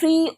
3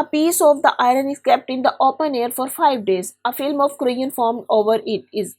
a piece of the iron is kept in the open air for 5 days, a film of crayon formed over it is،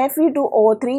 Fe2O3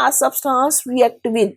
a substance react with،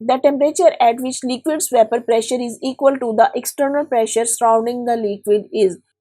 The temperature at which liquid's vapor pressure is equal to the external pressure surrounding the liquid is،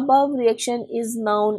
above reaction is known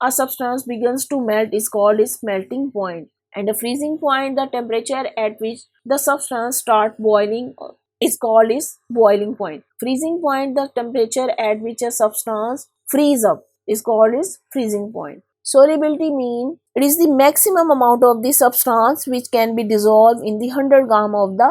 a substance begins to melt is called its melting point, and the freezing point, the temperature at which the substance start boiling is called its boiling point. Freezing point, the temperature at which a substance freeze up is called its freezing point. Solubility mean it is the maximum amount of the substance which can be dissolved in the 100 gram of the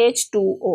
H2O۔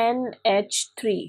NH3.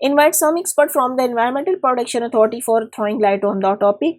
Invite some expert from the Environmental Protection Authority for throwing light on the topic.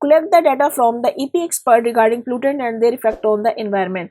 Collect the data from the EP expert regarding pollutant and their effect on the environment.